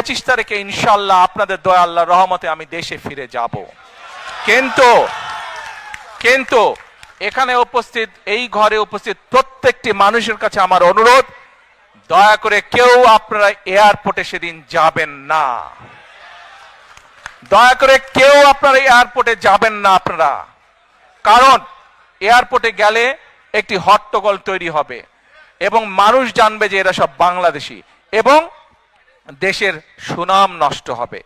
25 তারিখে ইনশাআল্লাহ আপনাদের দয়া আল্লাহর রহমতে আমি দেশে ফিরে যাব। কিন্তু এখানে উপস্থিত, এই ঘরে উপস্থিত প্রত্যেকটি মানুষের কাছে আমার অনুরোধ, দয়া করে কেউ আপনারা এয়ারপোর্টে সেদিন যাবেন না। দয়া করে কেউ আপনারা এয়ারপোর্টে যাবেন না আপনারা, কারণ এয়ারপোর্টে গেলে একটি হট্টগোল তৈরি হবে এবং মানুষ জানবে যে এরা সব বাংলাদেশি, এবং দেশের সুনাম নষ্ট হবে,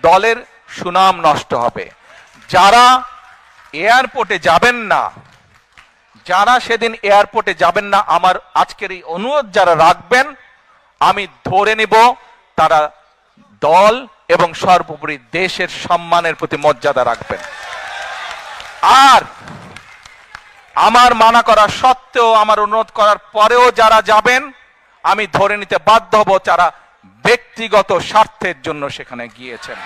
দলের সুনাম নষ্ট হবে। যারা এয়ারপোর্টে যাবেন না, যারা সেদিন এয়ারপোর্টে যাবেন না, আমার আজকের এই অনুরোধ যারা রাখবেন, আমি ধরে নিব তারা দল এবং সর্বোপরি দেশের সম্মানের প্রতি মর্যাদা রাখবেন। আর আমার মানা করা সত্ত্বেও, আমার অনুরোধ করার পরেও যারা যাবেন, আমি ধরে নিতে বাধ্য হব যারা ব্যক্তিগত স্বার্থের জন্য সেখানে গিয়েছেন।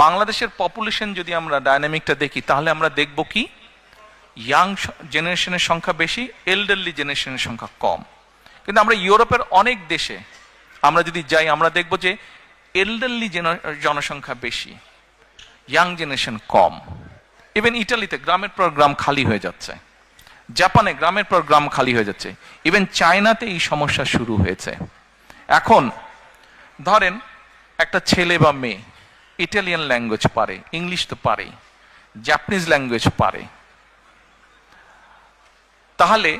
বাংলাদেশের পপুলেশন যদি আমরা ডায়নামিকটা দেখি, তাহলে আমরা দেখব কি ইয়াং জেনারেশনের সংখ্যা বেশি, এল্ডারলি জেনারেশনের সংখ্যা কম। কিন্তু আমরা ইউরোপের অনেক দেশে আমরা যদি যাই, আমরা দেখব যে এল্ডারলি জনসংখ্যা বেশি, ইয়াং জেনারেশন কম। ইভেন ইটালিতে গ্রামের পর গ্রাম খালি হয়ে যাচ্ছে, জাপানে গ্রামের পর গ্রাম খালি হয়ে যাচ্ছে, ইভেন চায়নাতে এই সমস্যা শুরু হয়েছে। এখন ধরেন একটা ছেলে বা মেয়ে ইটালিয়ান ল্যাঙ্গুয়েজ পারে, ইংলিশ তো পারে, জাপানিজ ল্যাঙ্গুয়েজ পারে, তাহলে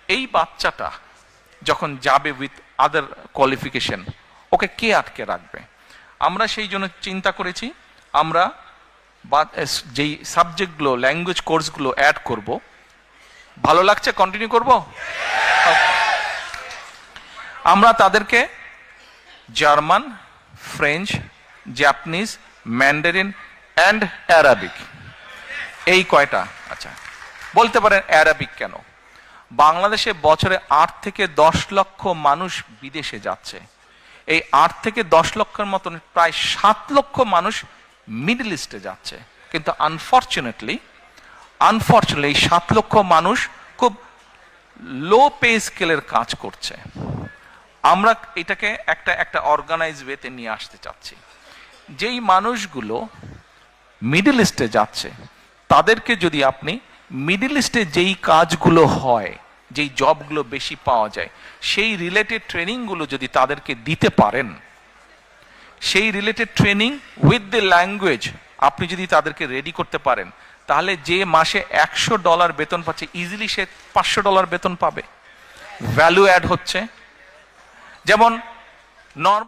এই বাচ্চাটা যখন যাবে উইথ আদার কোয়ালিফিকেশন, ওকে কে আটকে রাখবে? আমরা সেই জন্য চিন্তা করেছি, আমরা যেই সাবজেক্টগুলো, ল্যাঙ্গুয়েজ কোর্সগুলো অ্যাড করব। ভালো লাগছে? কন্টিনিউ করব? আমরা তাদেরকে German, French, Japanese, Mandarin and Arabic, এই কয়টা। আচ্ছা, বলতে পারেন অ্যারাবিক কেন? বাংলাদেশে বছরে 8 থেকে 10 লক্ষ মানুষ বিদেশে যাচ্ছে। এই 8 থেকে 10 লক্ষের মতন প্রায় 7 লক্ষ মানুষ মিডল ইস্টে যাচ্ছে। কিন্তু আনফরচুনেটলি এই 7 লক্ষ মানুষ খুব লো পে স্কেলের কাজ করছে। আমরা এটাকে একটা অর্গানাইজ ওয়েতে নিয়ে আসতে চাচ্ছি। যেই মানুষগুলো মিডল ইস্টে যাচ্ছে, তাদেরকে যদি আপনি মিডল ইস্টে যেই কাজগুলো হয়, যেই জবগুলো বেশি পাওয়া যায়, সেই রিলেটেড ট্রেনিংগুলো যদি তাদেরকে দিতে পারেন, সেই related training with the language আপনি যদি তাদেরকে রেডি করতে পারেন, তাহলে যে মাসে $100 বেতন পাচ্ছে, ইজিলি সে $500 বেতন পাবে। ভ্যালু অ্যাড হচ্ছে। যেমন নর্মাল